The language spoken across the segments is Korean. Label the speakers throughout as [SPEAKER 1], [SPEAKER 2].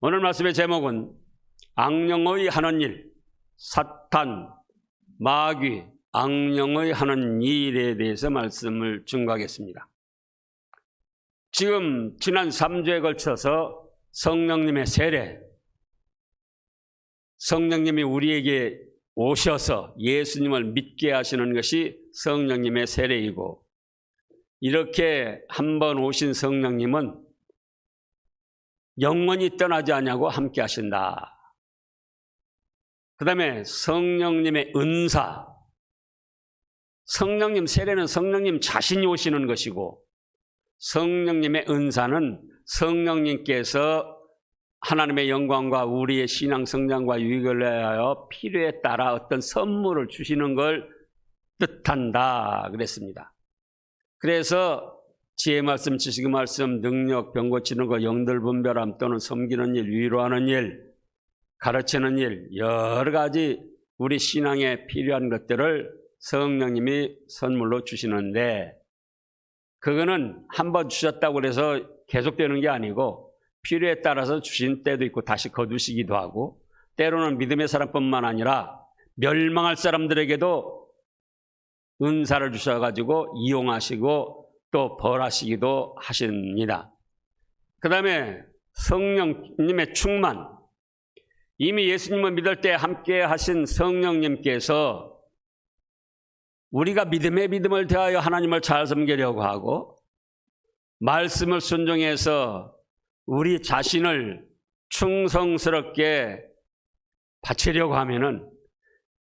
[SPEAKER 1] 오늘 말씀의 제목은 악령의 하는 일, 사탄, 마귀, 악령의 하는 일에 대해서 말씀을 증거하겠습니다. 지금 지난 3주에 걸쳐서 성령님의 세례, 성령님이 우리에게 오셔서 예수님을 믿게 하시는 것이 성령님의 세례이고, 이렇게 한번 오신 성령님은 영원히 떠나지 않냐고 함께 하신다. 그 다음에 성령님의 은사, 성령님 세례는 성령님 자신이 오시는 것이고, 성령님의 은사는 성령님께서 하나님의 영광과 우리의 신앙 성장과 유익을 위하여 필요에 따라 어떤 선물을 주시는 걸 뜻한다 그랬습니다. 그래서 지혜 말씀, 지식 말씀, 능력, 병 고치는 것, 영들 분별함 또는 섬기는 일, 위로하는 일, 가르치는 일, 여러 가지 우리 신앙에 필요한 것들을 성령님이 선물로 주시는데, 그거는 한번 주셨다고 해서 계속되는 게 아니고 필요에 따라서 주신 때도 있고 다시 거두시기도 하고, 때로는 믿음의 사람뿐만 아니라 멸망할 사람들에게도 은사를 주셔가지고 이용하시고 또 벌하시기도 하십니다. 그 다음에 성령님의 충만, 이미 예수님을 믿을 때 함께 하신 성령님께서 우리가 믿음을 대하여 하나님을 잘 섬기려고 하고 말씀을 순종해서 우리 자신을 충성스럽게 바치려고 하면은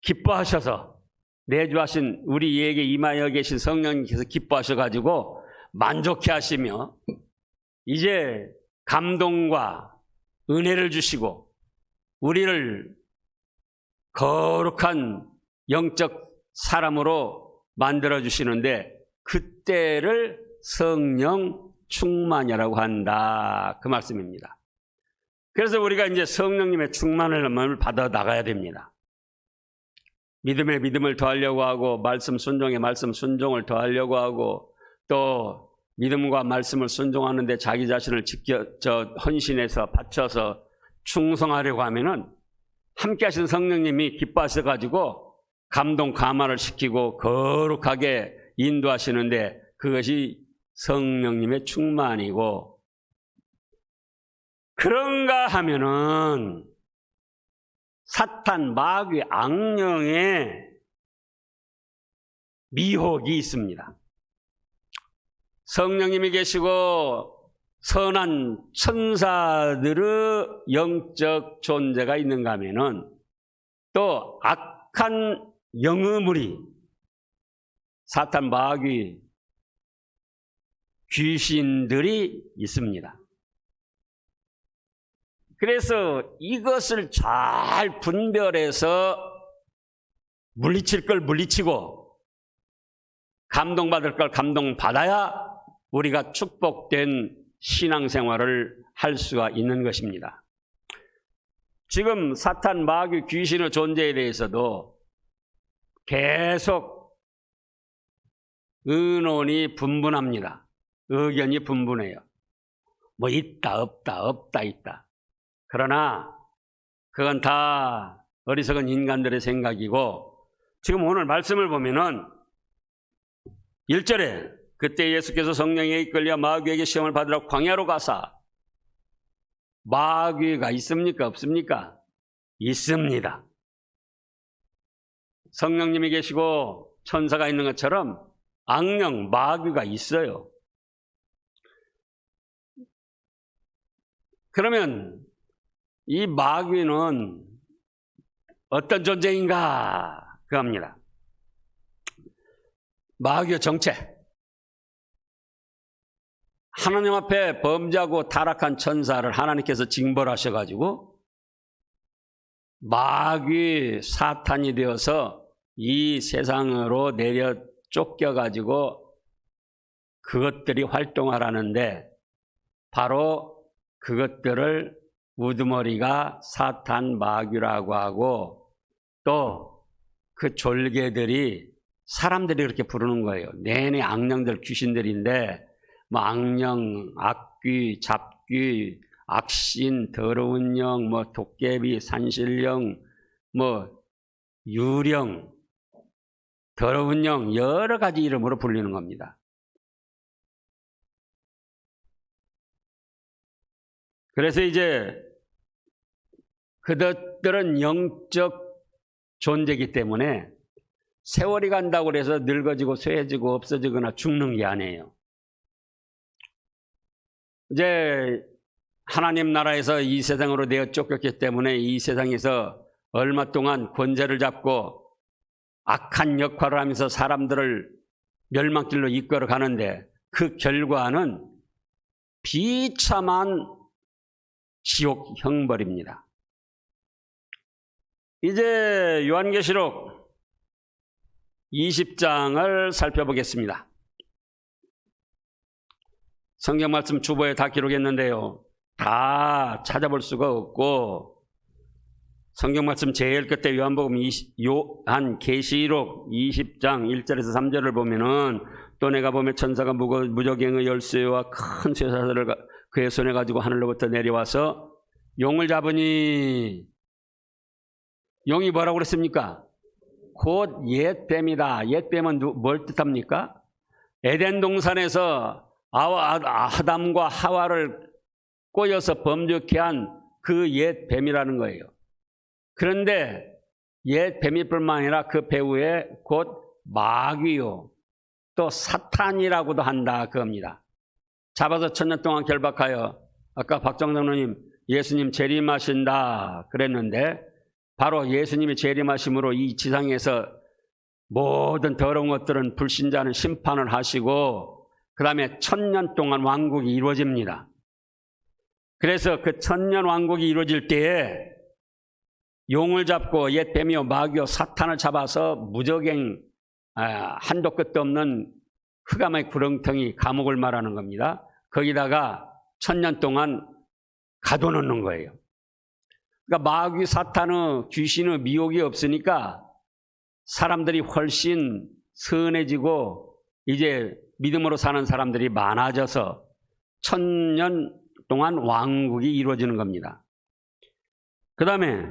[SPEAKER 1] 기뻐하셔서, 내주하신 우리에게 임하여 계신 성령님께서 기뻐하셔가지고 만족해 하시며 이제 감동과 은혜를 주시고 우리를 거룩한 영적 사람으로 만들어 주시는데, 그때를 성령 충만이라고 한다, 그 말씀입니다. 그래서 우리가 이제 성령님의 충만을 받아 나가야 됩니다. 믿음에 믿음을 더하려고 하고 말씀 순종에 말씀 순종을 더하려고 하고, 또 믿음과 말씀을 순종하는데 자기 자신을 헌신해서 바쳐서 충성하려고 하면은 함께 하신 성령님이 기뻐하셔가지고 감동 감화를 시키고 거룩하게 인도하시는데, 그것이 성령님의 충만이고, 그런가 하면은 사탄, 마귀, 악령의 미혹이 있습니다. 성령님이 계시고 선한 천사들의 영적 존재가 있는가 하면은 또 악한 영의 무리, 사탄, 마귀, 귀신들이 있습니다. 그래서 이것을 잘 분별해서 물리칠 걸 물리치고 감동받을 걸 감동받아야 우리가 축복된 신앙생활을 할 수가 있는 것입니다. 지금 사탄, 마귀, 귀신의 존재에 대해서도 계속 의논이 분분합니다. 의견이 분분해요. 뭐 있다 없다, 없다 있다. 그러나 그건 다 어리석은 인간들의 생각이고, 지금 오늘 말씀을 보면은 1절에 그때 예수께서 성령에 이끌려 마귀에게 시험을 받으러 광야로 가사, 마귀가 있습니까 없습니까? 있습니다. 성령님이 계시고 천사가 있는 것처럼 악령, 마귀가 있어요. 그러면 이 마귀는 어떤 존재인가? 그겁니다. 마귀의 정체, 하나님 앞에 범죄하고 타락한 천사를 하나님께서 징벌하셔가지고 마귀, 사탄이 되어서 이 세상으로 내려 쫓겨가지고 그것들이 활동하라는데, 바로 그것들을 우두머리가 사탄, 마귀라고 하고, 또 그 졸개들이 사람들이 그렇게 부르는 거예요. 내내 악령들, 귀신들인데 뭐 악령, 악귀, 잡귀, 악신, 더러운 영, 뭐 도깨비, 산신령, 뭐 유령, 더러운 영, 여러 가지 이름으로 불리는 겁니다. 그래서 이제 그들은 영적 존재이기 때문에 세월이 간다고 해서 늙어지고 쇠해지고 없어지거나 죽는 게 아니에요. 이제 하나님 나라에서 이 세상으로 내어 쫓겼기 때문에 이 세상에서 얼마 동안 권세를 잡고 악한 역할을 하면서 사람들을 멸망길로 이끌어 가는데 그 결과는 비참한 지옥 형벌입니다. 이제 요한계시록 20장을 살펴보겠습니다. 성경 말씀 주보에 다 기록했는데요. 다 찾아볼 수가 없고 성경 말씀 제일 끝에 요한계시록 20장 1절에서 3절을 보면은 또 내가 보면 천사가 무저갱의 열쇠와 큰 쇠사슬을 그의 손에 가지고 하늘로부터 내려와서 용을 잡으니 용이 뭐라고 그랬습니까? 곧 옛뱀이다. 옛뱀은 뭘 뜻합니까? 에덴 동산에서 아담과 하와를 꼬여서 범죄케 한 그 옛뱀이라는 거예요. 그런데 옛뱀일 뿐만 아니라 그 배후에 곧 마귀요 또 사탄이라고도 한다 그겁니다. 잡아서 1000년 동안 결박하여 아까 박정장로님 예수님 재림하신다 그랬는데 바로 예수님이 재림하심으로 이 지상에서 모든 더러운 것들은 불신자는 심판을 하시고 그 다음에 1000년 동안 왕국이 이루어집니다. 그래서 그 1000년 왕국이 이루어질 때에 용을 잡고 옛 뱀이요 마귀요 사탄을 잡아서 무저갱 한도 끝도 없는 흑암의 구렁텅이 감옥을 말하는 겁니다. 거기다가 1000년 동안 가둬놓는 거예요. 그러니까 마귀 사탄의 귀신의 미혹이 없으니까 사람들이 훨씬 선해지고 이제 믿음으로 사는 사람들이 많아져서 1000년 동안 왕국이 이루어지는 겁니다. 그 다음에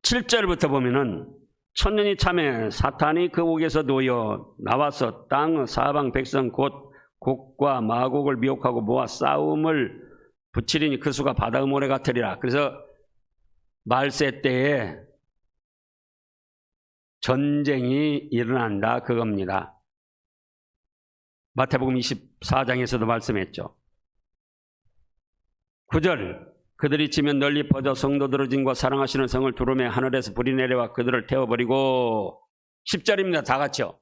[SPEAKER 1] 7절부터 보면은 1000년이 참에 사탄이 그 옥에서 놓여 나와서 땅의 사방 백성 곧 곡과 마곡을 미혹하고 모아 싸움을 붙이리니 그 수가 바다의 모래 같으리라. 그래서 말세 때에 전쟁이 일어난다 그겁니다. 마태복음 24장에서도 말씀했죠. 9절 그들이 치면 널리 퍼져 성도들의 진과 사랑하시는 성을 두루매 하늘에서 불이 내려와 그들을 태워버리고 10절입니다. 다 같이요.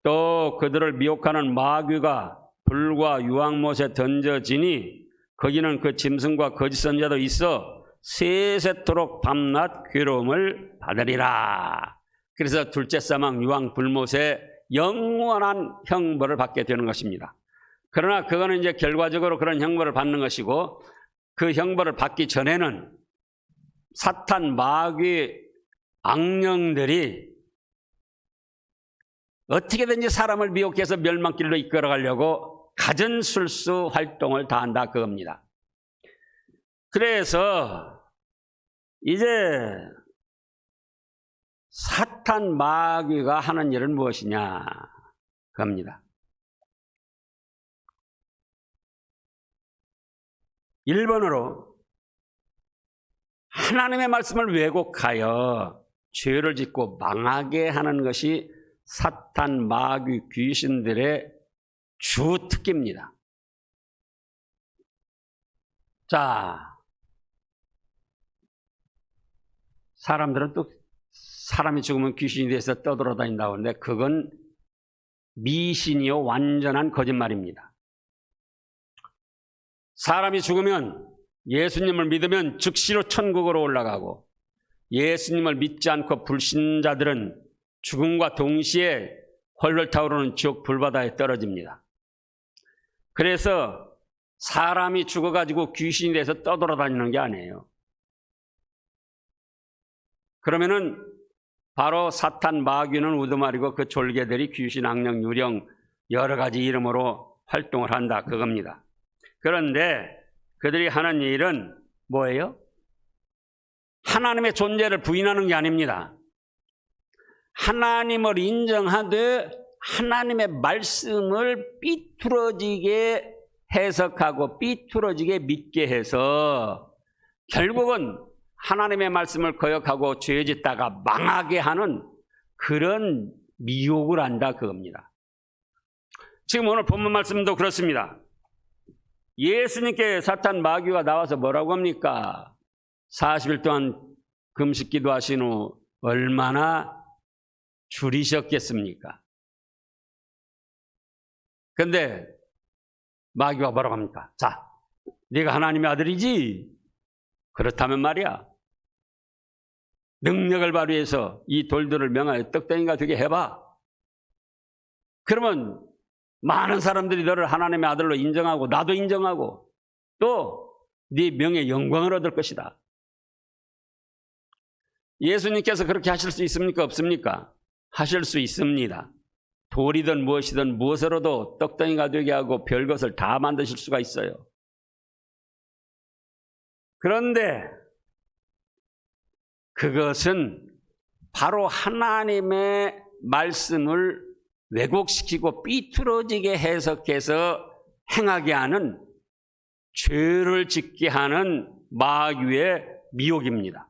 [SPEAKER 1] 또 그들을 미혹하는 마귀가 불과 유황못에 던져지니 거기는 그 짐승과 거짓 선자도 있어 세세토록 밤낮 괴로움을 받으리라. 그래서 둘째 사망 유황 불못에 영원한 형벌을 받게 되는 것입니다. 그러나 그거는 이제 결과적으로 그런 형벌을 받는 것이고 그 형벌을 받기 전에는 사탄 마귀 악령들이 어떻게든지 사람을 미혹해서 멸망길로 이끌어가려고 가전술수 활동을 다한다 그겁니다. 그래서 이제 사탄 마귀가 하는 일은 무엇이냐 그겁니다. 1번으로 하나님의 말씀을 왜곡하여 죄를 짓고 망하게 하는 것이 사탄 마귀 귀신들의 주 특기입니다. 자, 사람들은 또 사람이 죽으면 귀신이 돼서 떠돌아다닌다고 하는데 그건 미신이요 완전한 거짓말입니다. 사람이 죽으면 예수님을 믿으면 즉시로 천국으로 올라가고 예수님을 믿지 않고 불신자들은 죽음과 동시에 헐헐 타오르는 지옥 불바다에 떨어집니다. 그래서 사람이 죽어가지고 귀신이 돼서 떠돌아다니는 게 아니에요. 그러면은 바로 사탄 마귀는 우두말이고 그 졸개들이 귀신, 악령, 유령 여러 가지 이름으로 활동을 한다 그겁니다. 그런데 그들이 하는 일은 뭐예요? 하나님의 존재를 부인하는 게 아닙니다. 하나님을 인정하되 하나님의 말씀을 삐뚤어지게 해석하고 삐뚤어지게 믿게 해서 결국은 하나님의 말씀을 거역하고 죄 짓다가 망하게 하는 그런 미혹을 한다 그겁니다. 지금 오늘 본문 말씀도 그렇습니다. 예수님께 사탄 마귀가 나와서 뭐라고 합니까? 40일 동안 금식 기도하신 후 얼마나 줄이셨겠습니까? 근데 마귀가 뭐라고 합니까? 자, 네가 하나님의 아들이지? 그렇다면 말이야, 능력을 발휘해서 이 돌들을 명하여 떡덩이가 되게 해봐. 그러면 많은 사람들이 너를 하나님의 아들로 인정하고 나도 인정하고 또 네 명예 영광을 얻을 것이다. 예수님께서 그렇게 하실 수 있습니까? 없습니까? 하실 수 있습니다. 돌이든 무엇이든 무엇으로도 떡덩이가 되게 하고 별것을 다 만드실 수가 있어요. 그런데 그것은 바로 하나님의 말씀을 왜곡시키고 삐뚤어지게 해석해서 행하게 하는, 죄를 짓게 하는 마귀의 미혹입니다.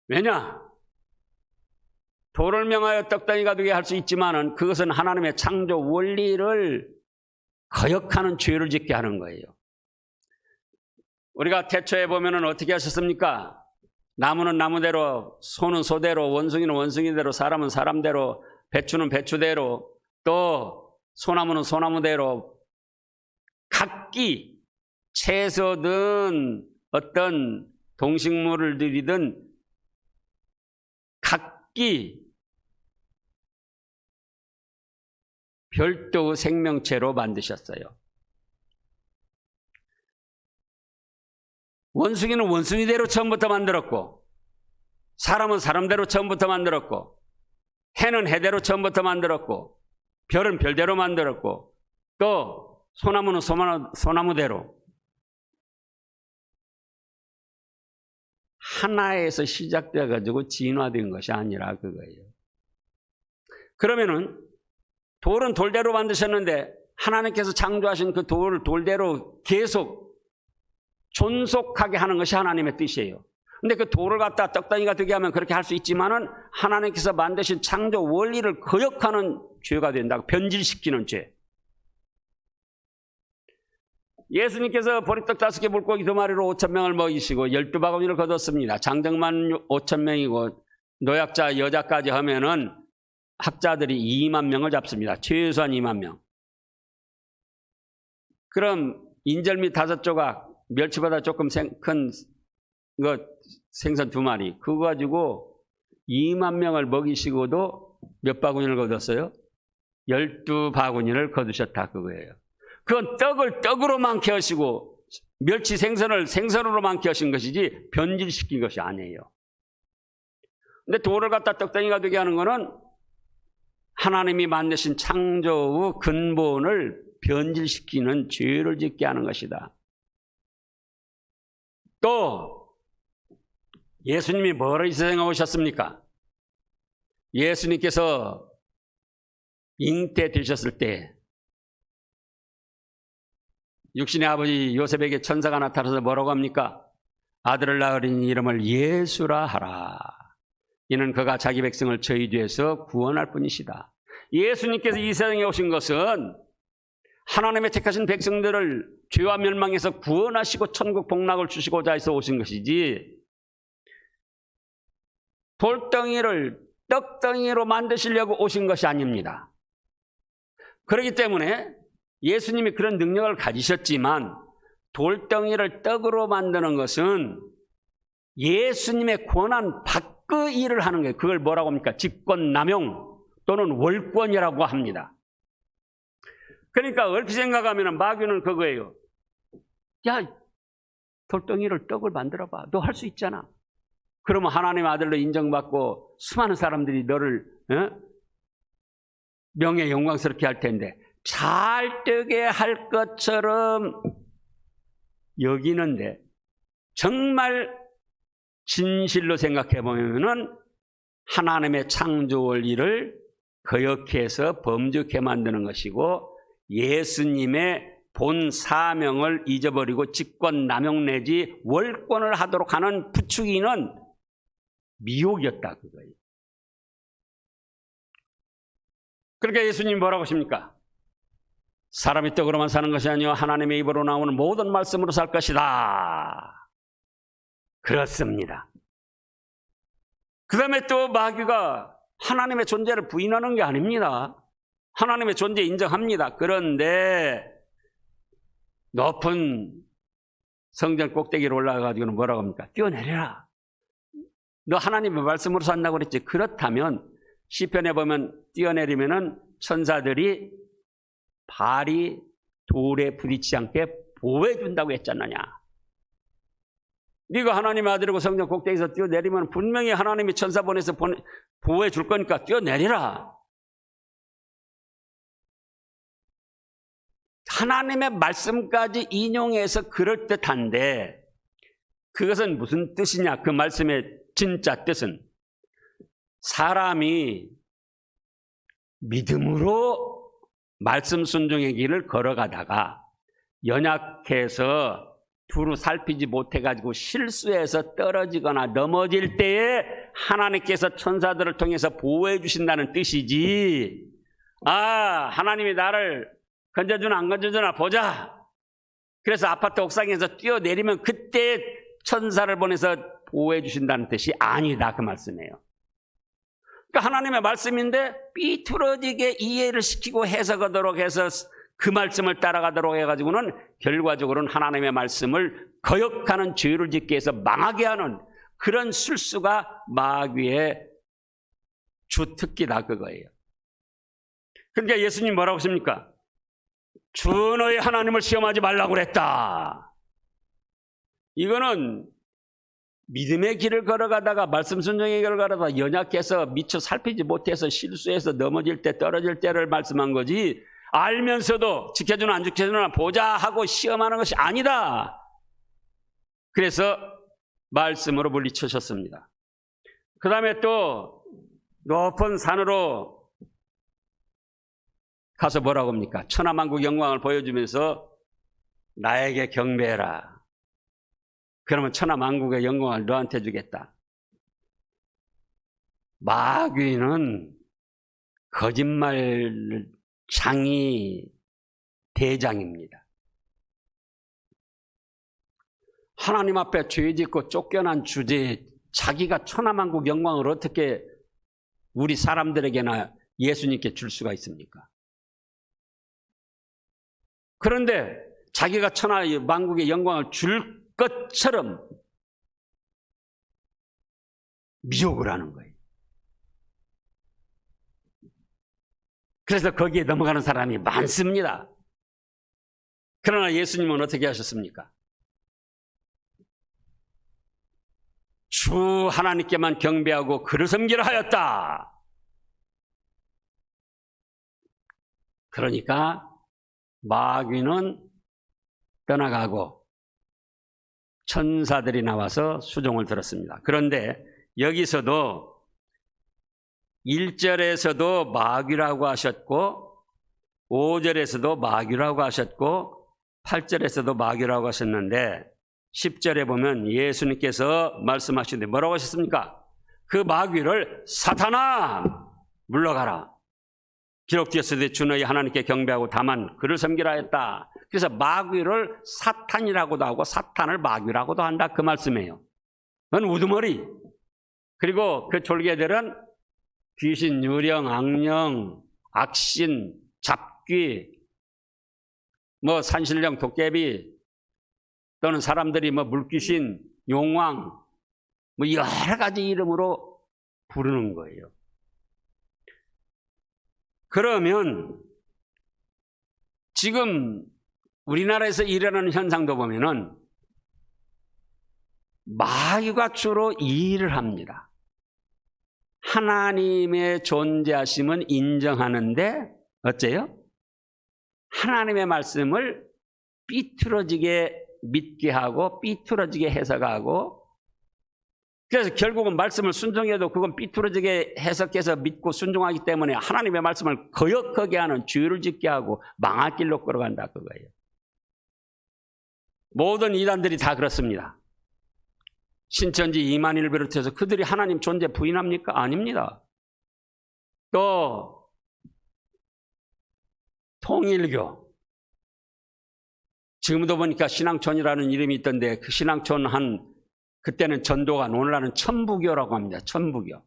[SPEAKER 1] 왜냐? 돌을 명하여 떡덩이가 되게 할 수 있지만은 그것은 하나님의 창조 원리를 거역하는 죄를 짓게 하는 거예요. 우리가 태초에 보면은 어떻게 하셨습니까? 나무는 나무대로, 소는 소대로, 원숭이는 원숭이대로, 사람은 사람대로, 배추는 배추대로, 또 소나무는 소나무대로 각기 채소든 어떤 동식물들이든 각기 별도의 생명체로 만드셨어요. 원숭이는 원숭이대로 처음부터 만들었고, 사람은 사람대로 처음부터 만들었고, 해는 해대로 처음부터 만들었고, 별은 별대로 만들었고, 또 소나무는 소나무대로 하나에서 시작되어 가지고 진화된 것이 아니라 그거예요. 그러면은 돌은 돌대로 만드셨는데 하나님께서 창조하신 그 돌을 돌대로 계속 존속하게 하는 것이 하나님의 뜻이에요. 근데 그 돌을 갖다 떡덩이가 되게 하면 그렇게 할 수 있지만은 하나님께서 만드신 창조 원리를 거역하는 죄가 된다고, 변질시키는 죄. 예수님께서 보리떡 5개 물고기 2마리로 5,000명을 먹이시고 12바구니를 거뒀습니다. 장정만 5,000명이고 노약자 여자까지 하면은 학자들이 2만 명을 잡습니다. 최소한 2만 명. 그럼 인절미 5조각, 멸치보다 조금 큰 생선 2마리, 그거 가지고 2만 명을 먹이시고도 몇 바구니를 거뒀어요? 12바구니를 거두셨다 그거예요. 그건 떡을 떡으로 많게 하시고 멸치 생선을 생선으로 많게 하신 것이지 변질시킨 것이 아니에요. 근데 돌을 갖다 떡덩이가 되게 하는 거는 하나님이 만드신 창조의 근본을 변질시키는 죄를 짓게 하는 것이다. 또 예수님이 뭐로 이 세상에 오셨습니까? 예수님께서 잉태되셨을 때 육신의 아버지 요셉에게 천사가 나타나서 뭐라고 합니까? 아들을 낳으리니 이름을 예수라 하라. 이는 그가 자기 백성을 저희 뒤에서 구원할 뿐이시다. 예수님께서 이 세상에 오신 것은 하나님의 택하신 백성들을 죄와 멸망에서 구원하시고 천국 복락을 주시고자 해서 오신 것이지, 돌덩이를 떡덩이로 만드시려고 오신 것이 아닙니다. 그렇기 때문에 예수님이 그런 능력을 가지셨지만 돌덩이를 떡으로 만드는 것은 예수님의 권한 밖의 일을 하는 거예요. 그걸 뭐라고 합니까? 직권남용 또는 월권이라고 합니다. 그러니까 얼핏 생각하면 마귀는 그거예요. 야, 돌덩이를 떡을 만들어봐. 너 할 수 있잖아. 그러면 하나님의 아들로 인정받고 수많은 사람들이 너를 명예 영광스럽게 할 텐데 잘 되게 할 것처럼 여기는데 정말 진실로 생각해 보면은 하나님의 창조 원리를 거역해서 범죄케 만드는 것이고 예수님의 본 사명을 잊어버리고 직권 남용 내지 월권을 하도록 하는 부추기는 미혹이었다 그거예요. 그러니까 예수님이 뭐라고 하십니까? 사람이 떡으로만 사는 것이 아니요 하나님의 입으로 나오는 모든 말씀으로 살 것이다. 그렇습니다. 그 다음에 또 마귀가 하나님의 존재를 부인하는 게 아닙니다. 하나님의 존재 인정합니다. 그런데 높은 성전 꼭대기로 올라가가지고는 뭐라고 합니까? 뛰어내려라. 너 하나님의 말씀으로 산다고 그랬지. 그렇다면 시편에 보면 뛰어내리면은 천사들이 발이 돌에 부딪히지 않게 보호해준다고 했잖느냐. 네가 하나님의 아들이고 성전 꼭대기에서 뛰어내리면 분명히 하나님이 천사 보내서 보호해 줄 거니까 뛰어내리라. 하나님의 말씀까지 인용해서 그럴듯한데 그것은 무슨 뜻이냐? 그 말씀의 진짜 뜻은 사람이 믿음으로 말씀 순종의 길을 걸어가다가 연약해서 두루 살피지 못해가지고 실수해서 떨어지거나 넘어질 때에 하나님께서 천사들을 통해서 보호해 주신다는 뜻이지. 하나님이 나를 건져주나 안 건져주나 보자. 그래서 아파트 옥상에서 뛰어내리면 그때 천사를 보내서 보호해 주신다는 뜻이 아니다 그 말씀이에요. 그러니까 하나님의 말씀인데 삐뚤어지게 이해를 시키고 해석하도록 해서 그 말씀을 따라가도록 해가지고는 결과적으로는 하나님의 말씀을 거역하는 죄를 짓게 해서 망하게 하는 그런 술수가 마귀의 주특기다 그거예요. 그러니까 예수님 뭐라고 하십니까? 주 너의 하나님을 시험하지 말라고 그랬다. 이거는 믿음의 길을 걸어가다가 말씀 순종의 길을 걸어가다가 연약해서 미처 살피지 못해서 실수해서 넘어질 때 떨어질 때를 말씀한 거지 알면서도 지켜주나 안 지켜주나 보자 하고 시험하는 것이 아니다. 그래서 말씀으로 물리치셨습니다. 그 다음에 또 높은 산으로 가서 뭐라고 합니까? 천하만국 영광을 보여주면서 나에게 경배해라. 그러면 천하만국의 영광을 너한테 주겠다. 마귀는 거짓말 장이 대장입니다. 하나님 앞에 죄짓고 쫓겨난 주제에 자기가 천하만국 영광을 어떻게 우리 사람들에게나 예수님께 줄 수가 있습니까? 그런데 자기가 천하만국의 영광을 줄 것처럼 미혹을 하는 거예요. 그래서 거기에 넘어가는 사람이 많습니다. 그러나 예수님은 어떻게 하셨습니까? 주 하나님께만 경배하고 그를 섬기라 하였다. 그러니까 마귀는 떠나가고 천사들이 나와서 수종을 들었습니다. 그런데 여기서도 1절에서도 마귀라고 하셨고 5절에서도 마귀라고 하셨고 8절에서도 마귀라고 하셨는데 10절에 보면 예수님께서 말씀하시는데 뭐라고 하셨습니까? 그 마귀를 사탄아 물러가라. 기록되었으되 주 너희 하나님께 경배하고 다만 그를 섬기라 했다. 그래서 마귀를 사탄이라고도 하고 사탄을 마귀라고도 한다 그 말씀이에요. 그건 우두머리. 그리고 그 졸개들은 귀신, 유령, 악령, 악신, 잡귀, 산신령, 도깨비 또는 사람들이 물귀신, 용왕 여러 가지 이름으로 부르는 거예요. 그러면 지금 우리나라에서 일어나는 현상도 보면은 마귀가 주로 이 일을 합니다. 하나님의 존재하심은 인정하는데 어째요? 하나님의 말씀을 삐뚤어지게 믿게 하고 삐뚤어지게 해석하고, 그래서 결국은 말씀을 순종해도 그건 삐뚤어지게 해석해서 믿고 순종하기 때문에 하나님의 말씀을 거역하게 하는, 죄를 짓게 하고 망할 길로 끌어간다 그거예요. 모든 이단들이 다 그렇습니다. 신천지 이만희를 비롯해서 그들이 하나님 존재 부인합니까? 아닙니다. 또 통일교, 지금도 보니까 신앙촌이라는 이름이 있던데 그 신앙촌 그때는 전도관, 오늘날은 천부교라고 합니다. 천부교.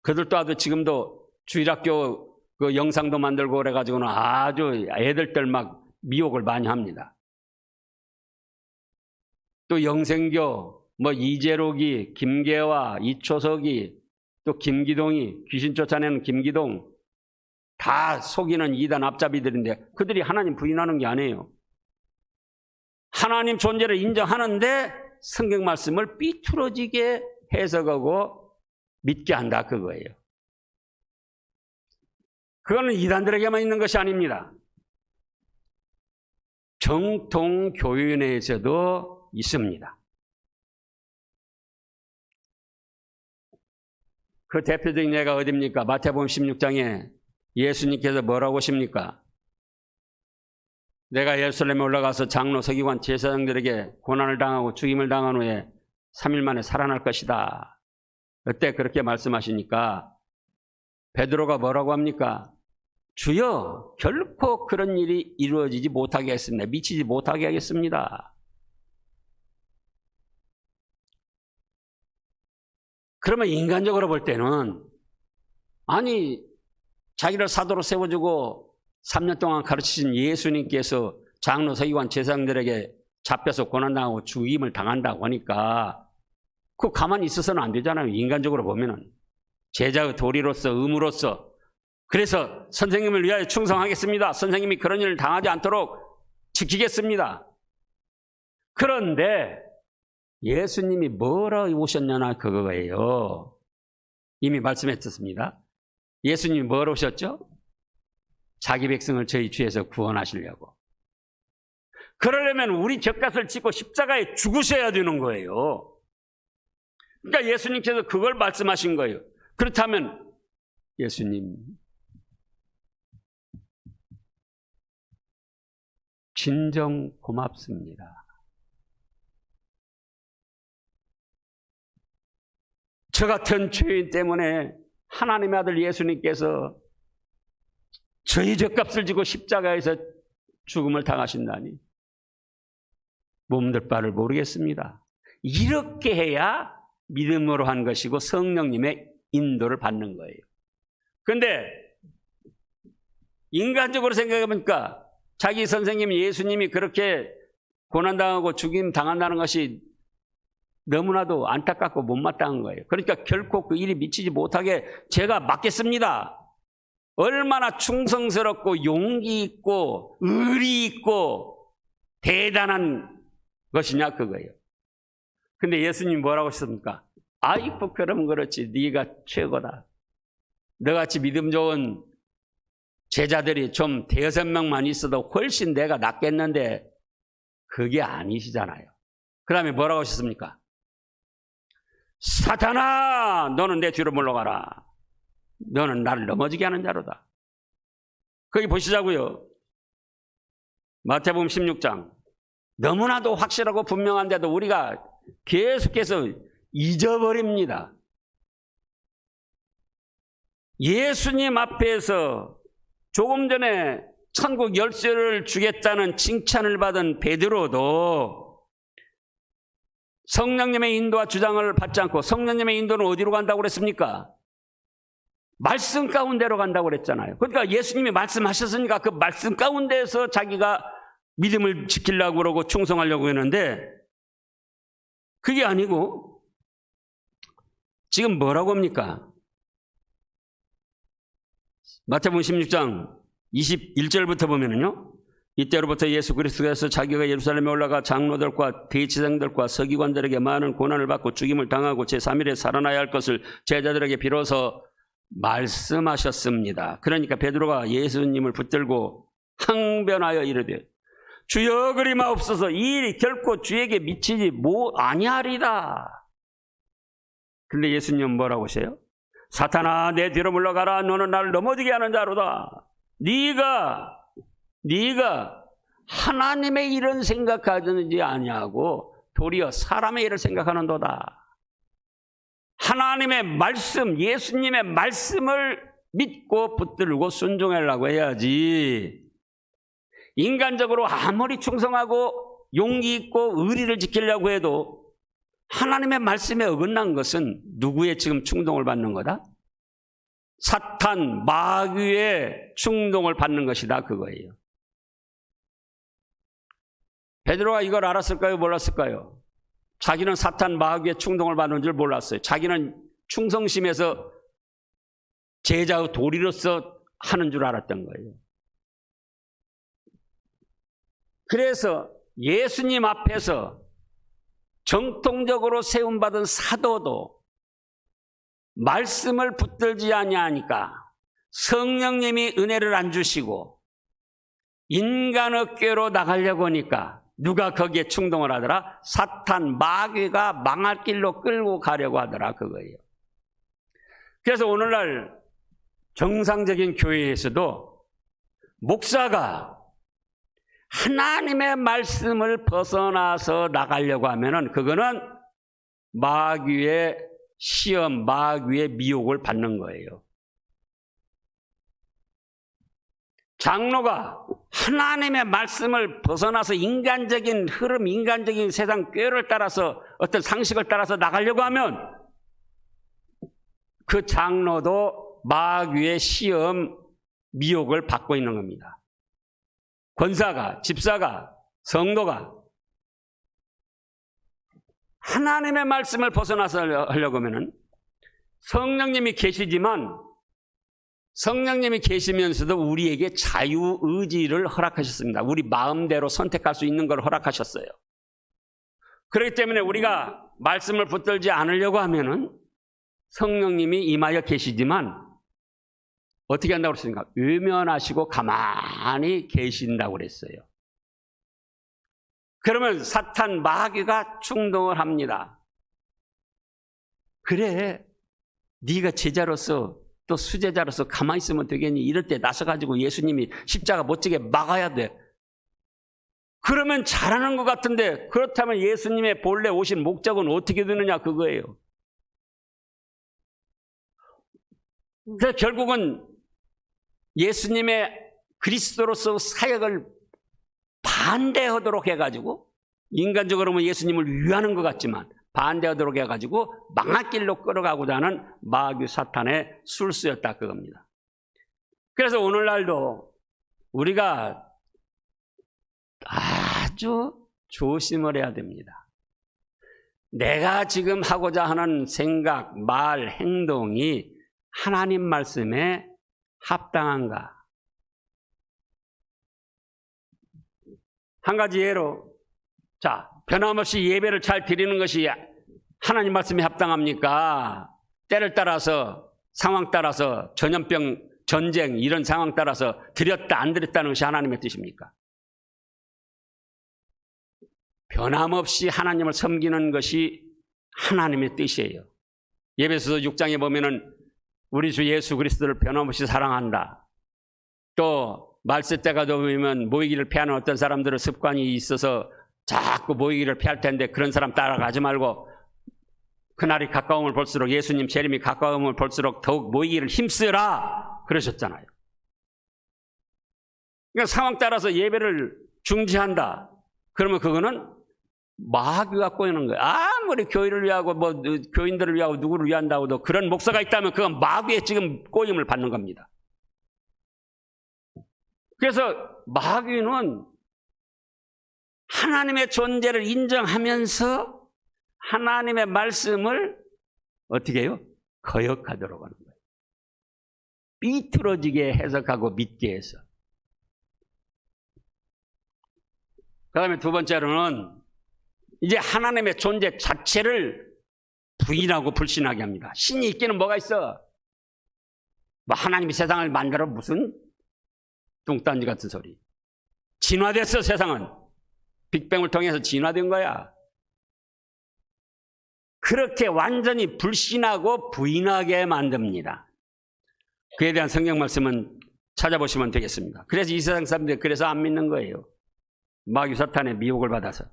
[SPEAKER 1] 그들도 아주 지금도 주일학교 그 영상도 만들고 그래가지고는 아주 애들들 막 미혹을 많이 합니다. 또 영생교, 뭐 이재록이, 김계화, 이초석이, 또 김기동이, 귀신 쫓아내는 김기동, 다 속이는 이단 앞잡이들인데 그들이 하나님 부인하는 게 아니에요. 하나님 존재를 인정하는데 성경 말씀을 삐뚤어지게 해석하고 믿게 한다 그거예요. 그거는 이단들에게만 있는 것이 아닙니다. 정통 교회 내에서도 있습니다. 그 대표적인 예가 어디입니까? 마태복음 16장에 예수님께서 뭐라고 하십니까? 내가 예루살렘에 올라가서 장로, 서기관, 제사장들에게 고난을 당하고 죽임을 당한 후에 3일 만에 살아날 것이다. 그때 그렇게 말씀하시니까 베드로가 뭐라고 합니까? 주여, 결코 그런 일이 이루어지지 못하게 하겠습니다. 미치지 못하게 하겠습니다. 그러면 인간적으로 볼 때는, 아니 자기를 사도로 세워주고 3년 동안 가르치신 예수님께서 장로, 서기관, 제사장들에게 잡혀서 고난당하고 죽임을 당한다고 하니까 그거 가만히 있어서는 안 되잖아요. 인간적으로 보면은. 제자의 도리로서, 의무로서. 그래서 선생님을 위하여 충성하겠습니다. 선생님이 그런 일을 당하지 않도록 지키겠습니다. 그런데 예수님이 뭐라 오셨냐나 그거예요. 이미 말씀했었습니다. 예수님이 뭐라 오셨죠? 자기 백성을 저희 죄에서 구원하시려고. 그러려면 우리 죗값을 짓고 십자가에 죽으셔야 되는 거예요. 그러니까 예수님께서 그걸 말씀하신 거예요. 그렇다면 예수님, 진정 고맙습니다. 저 같은 죄인 때문에 하나님의 아들 예수님께서 저희 죗값을 지고 십자가에서 죽음을 당하신다니 몸둘 바를 모르겠습니다. 이렇게 해야 믿음으로 한 것이고 성령님의 인도를 받는 거예요. 그런데 인간적으로 생각해보니까 자기 선생님 예수님이 그렇게 고난당하고 죽임 당한다는 것이 너무나도 안타깝고 못마땅한 거예요. 그러니까 결코 그 일이 미치지 못하게 제가 막겠습니다. 얼마나 충성스럽고 용기 있고 의리 있고 대단한 것이냐 그거예요. 근데 예수님 뭐라고 하셨습니까? 아이고 그럼 그렇지, 네가 최고다. 너같이 믿음 좋은 제자들이 좀 대여섯 명만 있어도 훨씬 내가 낫겠는데 그게 아니시잖아요. 그 다음에 뭐라고 하셨습니까? 사탄아, 너는 내 뒤로 물러가라. 너는 나를 넘어지게 하는 자로다. 거기 보시자고요. 마태복음 16장. 너무나도 확실하고 분명한데도 우리가 계속해서 잊어버립니다. 예수님 앞에서 조금 전에 천국 열쇠를 주겠다는 칭찬을 받은 베드로도 성령님의 인도와 주장을 받지 않고, 성령님의 인도는 어디로 간다고 그랬습니까? 말씀 가운데로 간다고 그랬잖아요. 그러니까 예수님이 말씀하셨으니까 그 말씀 가운데에서 자기가 믿음을 지키려고 그러고 충성하려고 했는데 그게 아니고 지금 뭐라고 합니까? 마태복음 16장 21절부터 보면은요, 이때로부터 예수 그리스도께서 자기가 예루살렘에 올라가 장로들과 대제사장들과 서기관들에게 많은 고난을 받고 죽임을 당하고 제3일에 살아나야 할 것을 제자들에게 비로소 말씀하셨습니다. 그러니까 베드로가 예수님을 붙들고 항변하여 이르되 주여 그리마옵소서. 이 일이 결코 주에게 미치지 아니하리다. 근데 예수님은 뭐라고 하세요? 사탄아 내 뒤로 물러가라. 너는 나를 넘어지게 하는 자로다. 네가 하나님의 일은 생각하는지 아니하고 도리어 사람의 일을 생각하는도다. 하나님의 말씀, 예수님의 말씀을 믿고 붙들고 순종하려고 해야지, 인간적으로 아무리 충성하고 용기 있고 의리를 지키려고 해도 하나님의 말씀에 어긋난 것은 누구의 지금 충동을 받는 거다? 사탄, 마귀의 충동을 받는 것이다, 그거예요. 베드로가 이걸 알았을까요? 몰랐을까요? 자기는 사탄, 마귀의 충동을 받는 줄 몰랐어요. 자기는 충성심에서 제자의 도리로서 하는 줄 알았던 거예요. 그래서 예수님 앞에서 정통적으로 세움받은 사도도 말씀을 붙들지 아니하니까 성령님이 은혜를 안 주시고 인간의 꾀로 나가려고 하니까 누가 거기에 충동을 하더라? 사탄, 마귀가 망할 길로 끌고 가려고 하더라, 그거예요. 그래서 오늘날 정상적인 교회에서도 목사가 하나님의 말씀을 벗어나서 나가려고 하면은 그거는 마귀의 시험, 마귀의 미혹을 받는 거예요. 장로가 하나님의 말씀을 벗어나서 인간적인 흐름, 인간적인 세상 꾀를 따라서 어떤 상식을 따라서 나가려고 하면 그 장로도 마귀의 시험, 미혹을 받고 있는 겁니다. 권사가, 집사가, 성도가 하나님의 말씀을 벗어나서 하려고 하면은 성령님이 계시지만 성령님이 계시면서도 우리에게 자유의지를 허락하셨습니다. 우리 마음대로 선택할 수 있는 걸 허락하셨어요. 그렇기 때문에 우리가 말씀을 붙들지 않으려고 하면은 성령님이 임하여 계시지만 어떻게 한다고 그랬습니까? 외면하시고 가만히 계신다고 그랬어요. 그러면 사탄, 마귀가 충동을 합니다. 그래, 네가 제자로서 또 수제자로서 가만히 있으면 되겠니? 이럴 때 나서가지고 예수님이 십자가 멋지게 막아야 돼. 그러면 잘하는 것 같은데, 그렇다면 예수님의 본래 오신 목적은 어떻게 되느냐, 그거예요. 그래서 결국은 예수님의 그리스도로서 사역을 반대하도록 해가지고, 인간적으로 보면 예수님을 위하는 것 같지만 반대하도록 해가지고 망할 길로 끌어가고자 하는 마귀 사탄의 술수였다, 그겁니다. 그래서 오늘날도 우리가 아주 조심을 해야 됩니다. 내가 지금 하고자 하는 생각, 말, 행동이 하나님 말씀에 합당한가? 한 가지 예로, 자, 변함없이 예배를 잘 드리는 것이 하나님 말씀에 합당합니까? 때를 따라서, 상황 따라서, 전염병, 전쟁 이런 상황 따라서 드렸다 안 드렸다는 것이 하나님의 뜻입니까? 변함없이 하나님을 섬기는 것이 하나님의 뜻이에요. 예배서 6장에 보면은 우리 주 예수 그리스도를 변함없이 사랑한다. 또 말세 때가 되면 모이기를 피하는 어떤 사람들의 습관이 있어서 자꾸 모이기를 피할 텐데 그런 사람 따라가지 말고 그날이 가까움을 볼수록, 예수님 재림이 가까움을 볼수록 더욱 모이기를 힘쓰라 그러셨잖아요. 그러니까 상황 따라서 예배를 중지한다. 그러면 그거는 마귀가 꼬이는 거예요. 아무리 교회를 위하고 뭐 교인들을 위하고 누구를 위한다고도 그런 목사가 있다면 그건 마귀의 지금 꼬임을 받는 겁니다. 그래서 마귀는 하나님의 존재를 인정하면서 하나님의 말씀을 어떻게 해요? 거역하도록 하는 거예요. 삐뚤어지게 해석하고 믿게 해서. 그 다음에 두 번째로는 이제 하나님의 존재 자체를 부인하고 불신하게 합니다. 신이 있기는 뭐가 있어? 뭐 하나님이 세상을 만들어 무슨 뚱딴지 같은 소리. 진화됐어. 세상은 빅뱅을 통해서 진화된 거야. 그렇게 완전히 불신하고 부인하게 만듭니다. 그에 대한 성경 말씀은 찾아보시면 되겠습니다. 그래서 이 세상 사람들이 그래서 안 믿는 거예요. 마귀 사탄의 미혹을 받아서.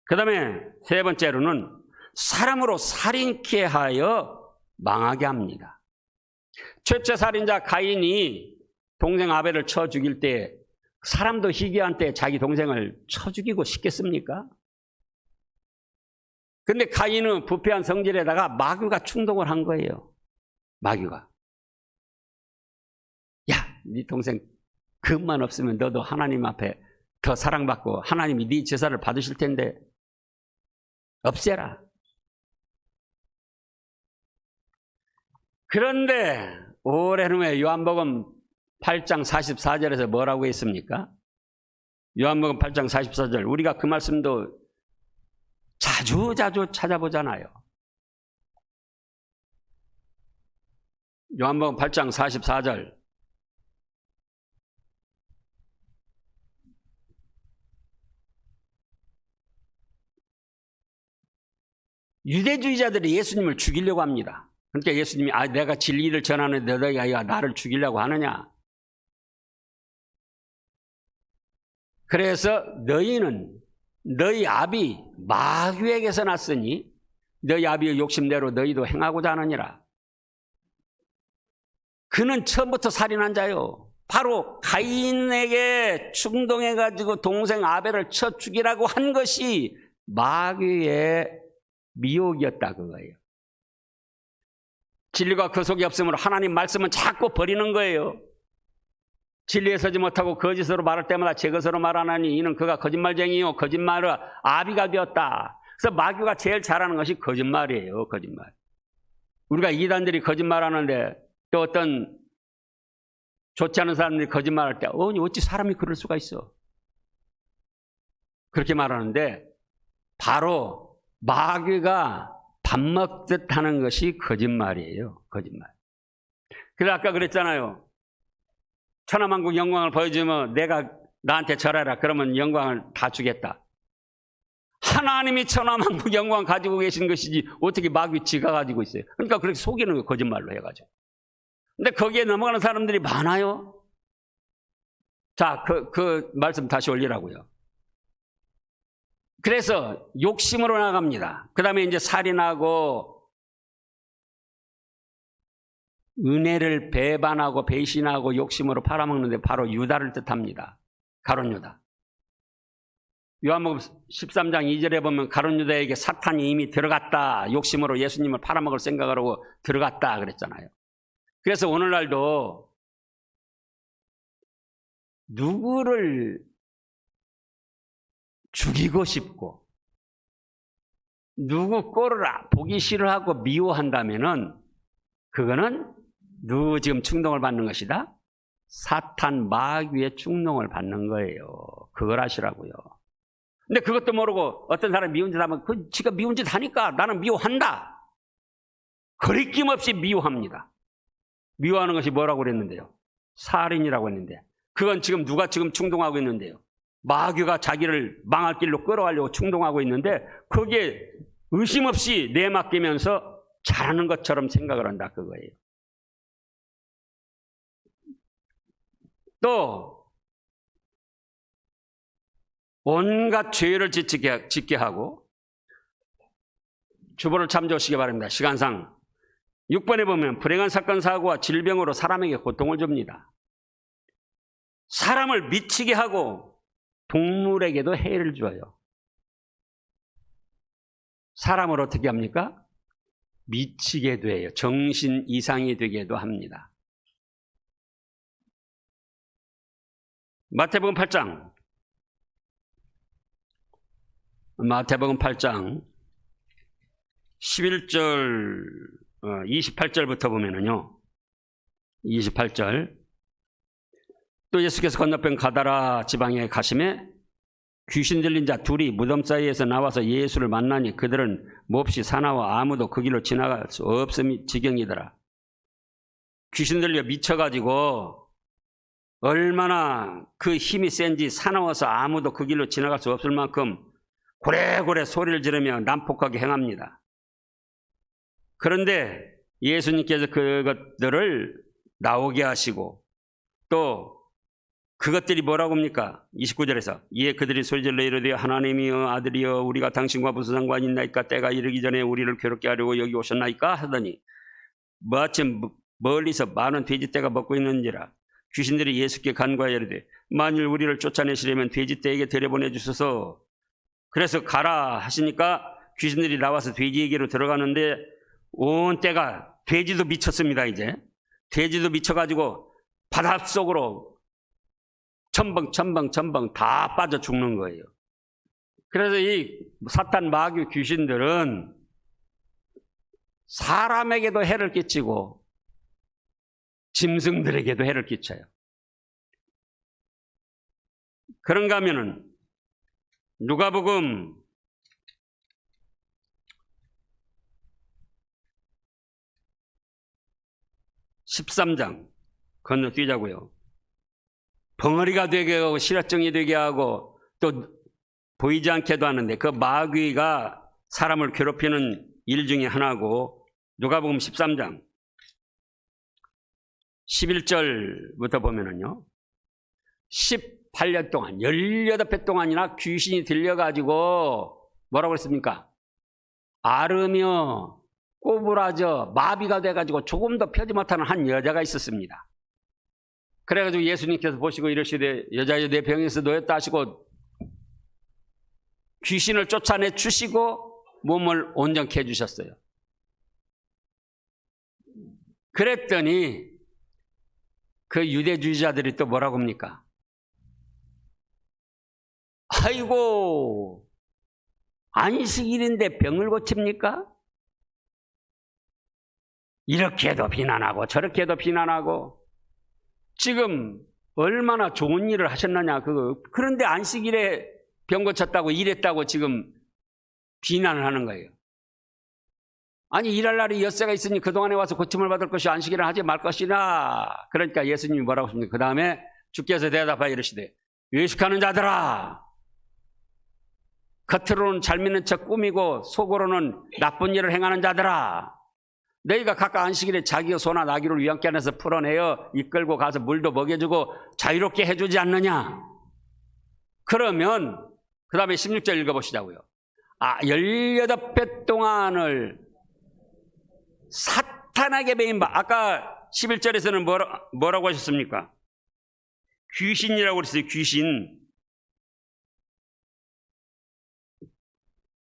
[SPEAKER 1] 그 다음에 세 번째로는 사람으로 살인케 하여 망하게 합니다. 최초 살인자 가인이 동생 아벨을 쳐 죽일 때 사람도 희귀한 때 자기 동생을 쳐 죽이고 싶겠습니까? 근데 가인은 부패한 성질에다가 마귀가 충동을 한 거예요. 마귀가. 야, 네 동생 그것만 없으면 너도 하나님 앞에 더 사랑받고 하나님이 네 제사를 받으실 텐데 없애라. 그런데 오랜 후에 요한복음 8장 44절에서 뭐라고 했습니까? 요한복음 8장 44절. 우리가 그 말씀도 자주 찾아보잖아요. 요한복음 8장 44절. 유대주의자들이 예수님을 죽이려고 합니다. 그러니까 예수님이 내가 진리를 전하는데 너희가 나를 죽이려고 하느냐. 그래서 너희는 너희 아비 마귀에게서 났으니 너희 아비의 욕심대로 너희도 행하고자 하느니라. 그는 처음부터 살인한 자요. 바로 가인에게 충동해가지고 동생 아벨을 쳐 죽이라고 한 것이 마귀의 미혹이었다 그거예요. 진리가 그 속에 없으므로 하나님 말씀은 자꾸 버리는 거예요. 진리에 서지 못하고 거짓으로 말할 때마다 제 것으로 말하나니 이는 그가 거짓말쟁이요 거짓말의 아비가 되었다. 그래서 마귀가 제일 잘하는 것이 거짓말이에요. 거짓말. 우리가 이단들이 거짓말하는데 또 어떤 좋지 않은 사람들이 거짓말할 때 어찌 사람이 그럴 수가 있어. 그렇게 말하는데 바로 마귀가 밥 먹듯 하는 것이 거짓말이에요. 거짓말. 그래서 아까 그랬잖아요. 천하만국 영광을 보여주면 내가 나한테 절해라. 그러면 영광을 다 주겠다. 하나님이 천하만국 영광 가지고 계신 것이지 어떻게 마귀 지가 가지고 있어요. 그러니까 그렇게 속이는 거예요. 거짓말로 해가지고. 근데 거기에 넘어가는 사람들이 많아요. 자, 그 말씀 다시 올리라고요. 그래서 욕심으로 나갑니다. 그 다음에 이제 살인하고 은혜를 배반하고 배신하고 욕심으로 팔아먹는데 바로 유다를 뜻합니다. 가룟 유다. 요한복음 13장 2절에 보면 가룟 유다에게 사탄이 이미 들어갔다. 욕심으로 예수님을 팔아먹을 생각을 하고 들어갔다 그랬잖아요. 그래서 오늘날도 누구를 죽이고 싶고 누구 꼴을 보기 싫어하고 미워한다면은 그거는 누구 지금 충동을 받는 것이다? 사탄 마귀의 충동을 받는 거예요. 그걸 아시라고요. 근데 그것도 모르고 어떤 사람이 미운 짓 하면 지가 미운 짓 하니까 나는 미워한다. 거리낌 없이 미워합니다. 미워하는 것이 뭐라고 그랬는데요? 살인이라고 했는데 그건 지금 누가 지금 충동하고 있는데요? 마귀가 자기를 망할 길로 끌어가려고 충동하고 있는데 거기에 의심 없이 내맡기면서 잘하는 것처럼 생각을 한다 그거예요. 또 온갖 죄를 짓게 하고 주보를 참조하시기 바랍니다. 시간상 6번에 보면 불행한 사건 사고와 질병으로 사람에게 고통을 줍니다. 사람을 미치게 하고 동물에게도 해를 줘요. 사람을 어떻게 합니까? 미치게 돼요. 정신 이상이 되게도 합니다. 마태복음 8장 11절 28절부터 보면은요. 28절 또 예수께서 건너편 가다라 지방에 가심에 귀신 들린 자 둘이 무덤 사이에서 나와서 예수를 만나니 그들은 몹시 사나워 아무도 그 길로 지나갈 수 없음 지경이더라. 귀신 들려 미쳐가지고 얼마나 그 힘이 센지 사나워서 아무도 그 길로 지나갈 수 없을 만큼 고래고래 소리를 지르며 난폭하게 행합니다. 그런데 예수님께서 그것들을 나오게 하시고 또 그것들이 뭐라고 합니까? 29절에서 이에 그들이 소리질러 이르되 하나님이여 아들이여 우리가 당신과 무슨 상관이 있나이까 때가 이르기 전에 우리를 괴롭게 하려고 여기 오셨나이까 하더니 마침 멀리서 많은 돼지떼가 먹고 있는지라 귀신들이 예수께 간과하여 이르되 만일 우리를 쫓아내시려면 돼지떼에게 데려보내 주소서. 그래서 가라 하시니까 귀신들이 나와서 돼지에게로 들어가는데 온 떼가 돼지도 미쳤습니다. 이제 돼지도 미쳐가지고 바닷속으로 첨벙 다 빠져 죽는 거예요. 그래서 이 사탄 마귀 귀신들은 사람에게도 해를 끼치고 짐승들에게도 해를 끼쳐요. 그런가 하면은 누가복음 13장 건너뛰자고요. 벙어리가 되게 하고 실어증이 되게 하고 또 보이지 않게도 하는데 그 마귀가 사람을 괴롭히는 일 중에 하나고 누가복음 13장 11절부터 보면은요. 18년 동안 18회 동안이나 귀신이 들려가지고 뭐라고 했습니까? 앓으며 꼬부라져 마비가 돼가지고 조금도 펴지 못하는 한 여자가 있었습니다. 그래가지고 예수님께서 보시고 이러시되 여자여 내 병에서 놓였다 하시고 귀신을 쫓아내 주시고 몸을 온전케 해주셨어요. 그랬더니 그 유대주의자들이 또 뭐라고 합니까? 아이고 안식일인데 병을 고칩니까? 이렇게도 비난하고 저렇게도 비난하고 지금 얼마나 좋은 일을 하셨느냐 그런데 안식일에 병 고쳤다고 일했다고 지금 비난을 하는 거예요. 아니 일할 날이 엿새가 있으니 그동안에 와서 고침을 받을 것이 안식일을 하지 말 것이나. 그러니까 예수님이 뭐라고 하십니까? 그 다음에 주께서 대답하여 이르시되 외식하는 자들아 겉으로는 잘 믿는 척 꾸미고 속으로는 나쁜 일을 행하는 자들아 너희가 각각 안식일에 자기의 소나 나귀를 위안께 안에서 풀어내어 이끌고 가서 물도 먹여주고 자유롭게 해주지 않느냐. 그러면 그 다음에 16절 읽어보시자고요. 18회 동안을 사탄에게 매인바. 아까 11절에서는 뭐라고 하셨습니까? 귀신이라고 그랬어요. 귀신.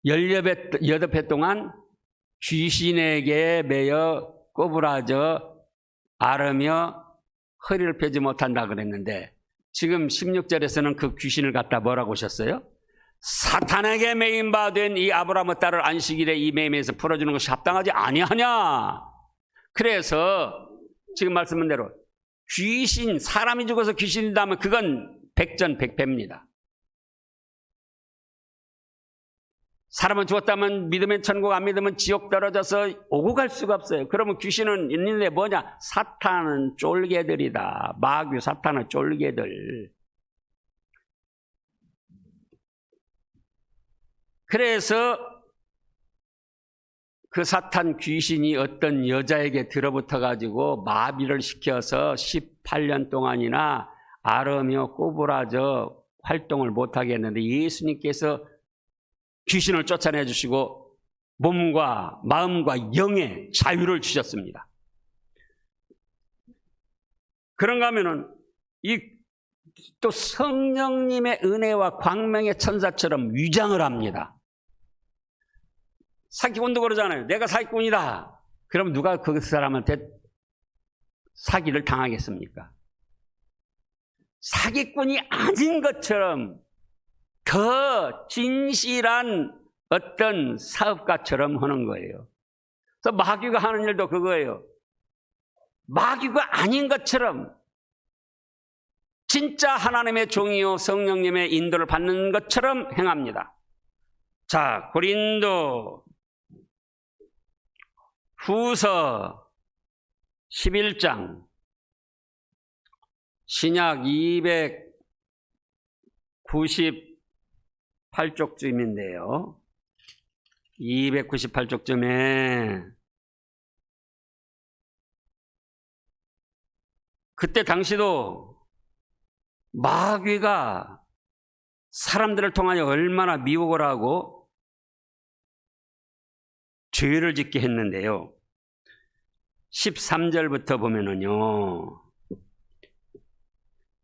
[SPEAKER 1] 18회 동안 귀신에게 매여 꼬부라져 앓으며 허리를 펴지 못한다 그랬는데 지금 16절에서는 그 귀신을 갖다 뭐라고 하셨어요? 사탄에게 매인바 된 이 아브라함의 딸을 안식일에 이 매임에서 풀어주는 것이 합당하지 아니하냐. 그래서 지금 말씀한 대로 귀신, 사람이 죽어서 귀신이다 하면 그건 백전백패입니다. 사람은 죽었다면 믿으면 천국, 안 믿으면 지옥 떨어져서 오고 갈 수가 없어요. 그러면 귀신은 있는데 뭐냐? 사탄은 쫄개들이다. 마귀 사탄은 쫄개들. 그래서 그 사탄 귀신이 어떤 여자에게 들어붙어 가지고 마비를 시켜서 18년 동안이나 앓으며 꼬부라져 활동을 못하게 했는데 예수님께서 귀신을 쫓아내 주시고 몸과 마음과 영의 자유를 주셨습니다. 그런가 하면은 또 성령님의 은혜와 광명의 천사처럼 위장을 합니다. 사기꾼도 그러잖아요. 내가 사기꾼이다. 그럼 누가 그 사람한테 사기를 당하겠습니까? 사기꾼이 아닌 것처럼 더 진실한 어떤 사업가처럼 하는 거예요. 그래서 마귀가 하는 일도 그거예요. 마귀가 아닌 것처럼 진짜 하나님의 종이요 성령님의 인도를 받는 것처럼 행합니다. 자, 고린도 후서 11장 신약 298쪽쯤인데요. 298쪽쯤에 그때 당시도 마귀가 사람들을 통하여 얼마나 미혹을 하고 죄를 짓게 했는데요. 13절부터 보면은요.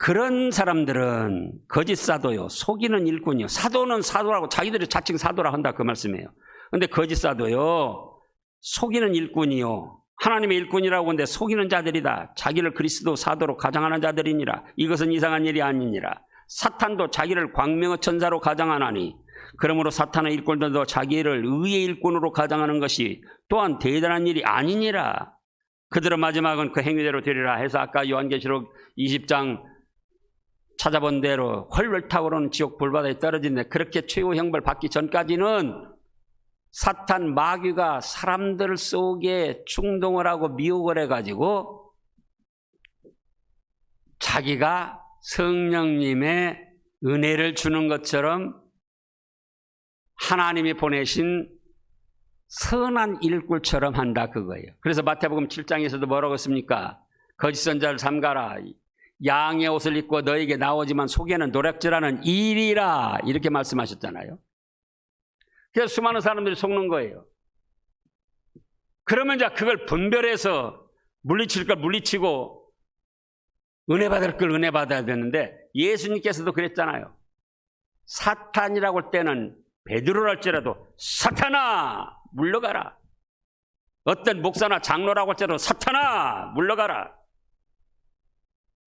[SPEAKER 1] 그런 사람들은 거짓 사도요, 속이는 일꾼이요. 사도는 사도라고 자기들이 자칭 사도라 한다 그 말씀이에요. 근데 거짓 사도요, 속이는 일꾼이요. 하나님의 일꾼이라고 하는데 속이는 자들이다. 자기를 그리스도 사도로 가장하는 자들이니라. 이것은 이상한 일이 아니니라. 사탄도 자기를 광명의 천사로 가장하나니 그러므로 사탄의 일꾼들도 자기를 의의 일꾼으로 가장하는 것이 또한 대단한 일이 아니니라. 그들은 마지막은 그 행위대로 되리라 해서 아까 요한계시록 20장 찾아본 대로 헐헐 타오르는 지옥 불바다에 떨어진데, 그렇게 최후 형벌 받기 전까지는 사탄 마귀가 사람들 속에 충동을 하고 미혹을 해가지고 자기가 성령님의 은혜를 주는 것처럼 하나님이 보내신 선한 일꾼처럼 한다 그거예요. 그래서 마태복음 7장에서도 뭐라고 했습니까? 거짓 선자를 삼가라. 양의 옷을 입고 너에게 나오지만 속에는 노략질하는 일이라, 이렇게 말씀하셨잖아요. 그래서 수많은 사람들이 속는 거예요. 그러면 이제 그걸 분별해서 물리칠 걸 물리치고 은혜 받을 걸 은혜 받아야 되는데, 예수님께서도 그랬잖아요. 사탄이라고 할 때는 베드로랄지라도 사탄아 물러가라. 어떤 목사나 장로라고 할지라도 사탄아 물러가라.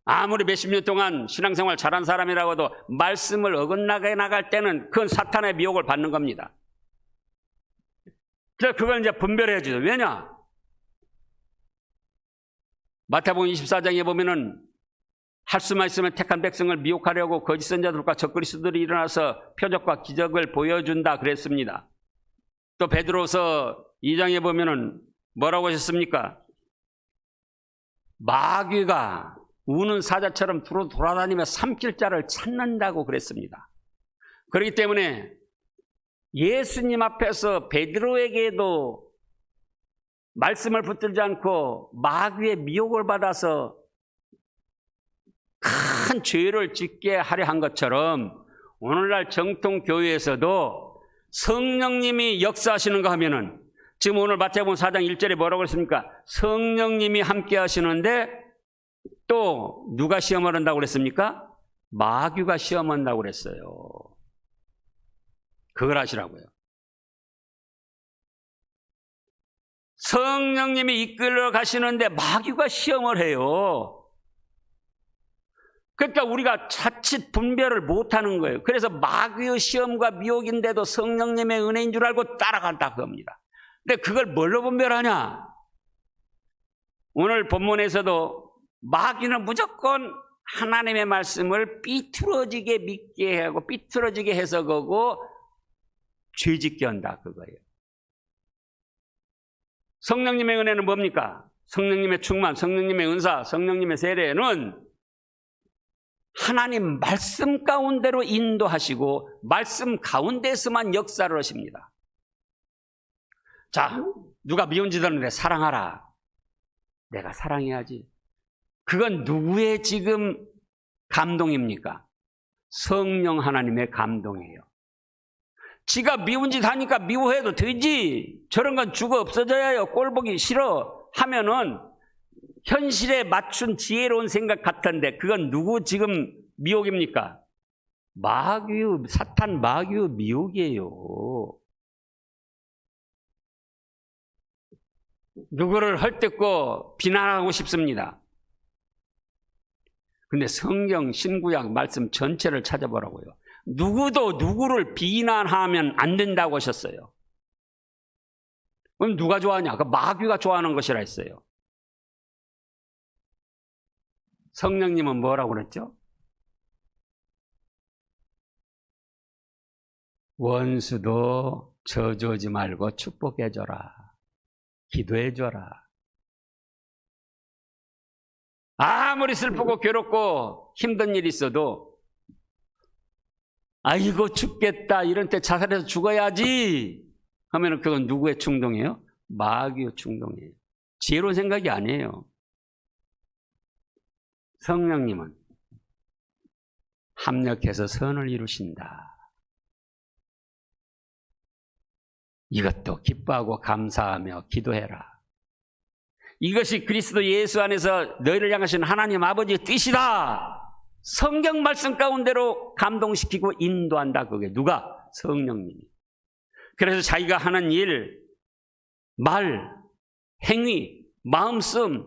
[SPEAKER 1] 아무리 몇십 년 동안 신앙생활 잘한 사람이라고도 말씀을 어긋나게 나갈 때는 그건 사탄의 미혹을 받는 겁니다. 그래서 그걸 이제 분별해 주죠. 왜냐? 마태복음 24장에 보면은 할 수만 있으면 택한 백성을 미혹하려고 거짓 선자들과 적그리스도들이 일어나서 표적과 기적을 보여준다 그랬습니다. 또 베드로서 2장에 보면은 뭐라고 하셨습니까? 마귀가 우는 사자처럼 두루 돌아다니며 삼킬 자를 찾는다고 그랬습니다. 그렇기 때문에 예수님 앞에서 베드로에게도 말씀을 붙들지 않고 마귀의 미혹을 받아서 큰 죄를 짓게 하려 한 것처럼 오늘날 정통 교회에서도 성령님이 역사하시는가 하면은, 지금 오늘 마태복음 4장 1절에 뭐라고 했습니까? 성령님이 함께 하시는데 또 누가 시험을 한다고 그랬습니까? 마귀가 시험한다고 그랬어요. 그걸 하시라고요. 성령님이 이끌어 가시는데 마귀가 시험을 해요. 그러니까 우리가 자칫 분별을 못하는 거예요. 그래서 마귀의 시험과 미혹인데도 성령님의 은혜인 줄 알고 따라간다 그겁니다. 근데 그걸 뭘로 분별하냐? 오늘 본문에서도 마귀는 무조건 하나님의 말씀을 삐뚤어지게 믿게 하고 삐뚤어지게 해석하고 죄짓게 한다 그거예요. 성령님의 은혜는 뭡니까? 성령님의 충만, 성령님의 은사, 성령님의 세례는 하나님 말씀 가운데로 인도하시고 말씀 가운데서만 역사를 하십니다. 자, 누가 미운 짓 하는데 사랑하라. 내가 사랑해야지. 그건 누구의 지금 감동입니까? 성령 하나님의 감동이에요. 지가 미운 짓 하니까 미워해도 되지. 저런 건 죽어 없어져야 해요. 꼴 보기 싫어 하면은 현실에 맞춘 지혜로운 생각 같은데 그건 누구 지금 미혹입니까? 마귀의, 사탄 마귀의 미혹이에요. 누구를 헐뜯고 비난하고 싶습니다. 근데 성경 신구약 말씀 전체를 찾아보라고요. 누구도 누구를 비난하면 안 된다고 하셨어요. 그럼 누가 좋아하냐? 그 마귀가 좋아하는 것이라 했어요. 성령님은 뭐라고 그랬죠? 원수도 저주하지 말고 축복해줘라. 기도해줘라. 아무리 슬프고 괴롭고 힘든 일이 있어도 아이고 죽겠다 이런 때 자살해서 죽어야지 하면은 그건 누구의 충동이에요? 마귀의 충동이에요. 지혜로운 생각이 아니에요. 성령님은 합력해서 선을 이루신다. 이것도 기뻐하고 감사하며 기도해라. 이것이 그리스도 예수 안에서 너희를 향하신 하나님 아버지의 뜻이다. 성경 말씀 가운데로 감동시키고 인도한다. 그게 누가? 성령님이. 그래서 자기가 하는 일, 말, 행위, 마음씀,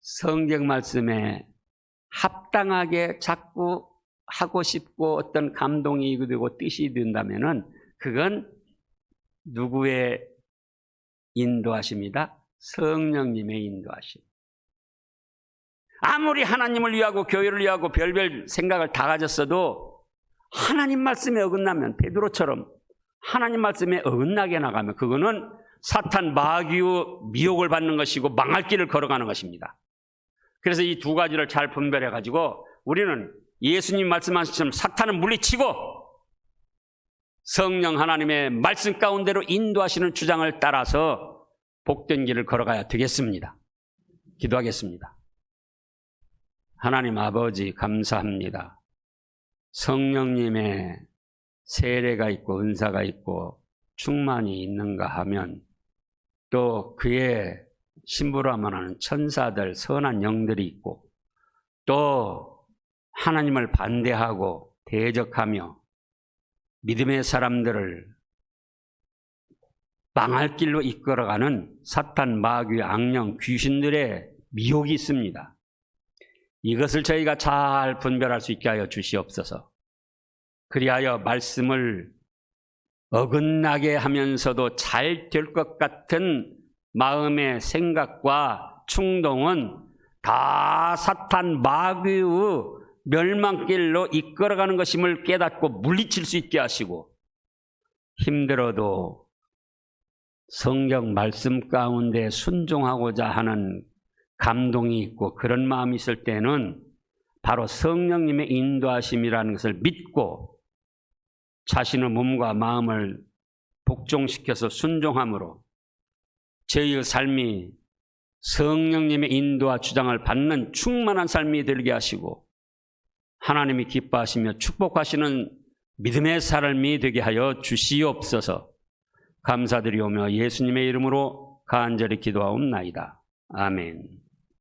[SPEAKER 1] 성경 말씀에 합당하게 자꾸 하고 싶고 어떤 감동이 되고 뜻이 된다면은 그건 누구의 인도하십니다? 성령님의 인도하심. 아무리 하나님을 위하고 교회를 위하고 별별 생각을 다 가졌어도 하나님 말씀에 어긋나면 베드로처럼 하나님 말씀에 어긋나게 나가면 그거는 사탄 마귀의 미혹을 받는 것이고 망할 길을 걸어가는 것입니다. 그래서 이 두 가지를 잘 분별해 가지고 우리는 예수님 말씀하신 것처럼 사탄은 물리치고 성령 하나님의 말씀 가운데로 인도하시는 주장을 따라서 복된 길을 걸어가야 되겠습니다. 기도하겠습니다. 하나님 아버지 감사합니다. 성령님의 세례가 있고 은사가 있고 충만이 있는가 하면 또 그의 신부라만 하는 천사들 선한 영들이 있고 또 하나님을 반대하고 대적하며 믿음의 사람들을 망할 길로 이끌어가는 사탄 마귀 악령 귀신들의 미혹이 있습니다. 이것을 저희가 잘 분별할 수 있게 하여 주시옵소서. 그리하여 말씀을 어긋나게 하면서도 잘 될 것 같은 마음의 생각과 충동은 다 사탄 마귀의 멸망길로 이끌어가는 것임을 깨닫고 물리칠 수 있게 하시고 힘들어도 성경 말씀 가운데 순종하고자 하는 감동이 있고 그런 마음이 있을 때는 바로 성령님의 인도하심이라는 것을 믿고 자신의 몸과 마음을 복종시켜서 순종함으로 저희의 삶이 성령님의 인도와 주장을 받는 충만한 삶이 되게 하시고 하나님이 기뻐하시며 축복하시는 믿음의 삶이 되게 하여 주시옵소서. 감사드리오며 예수님의 이름으로 간절히 기도하옵나이다. 아멘.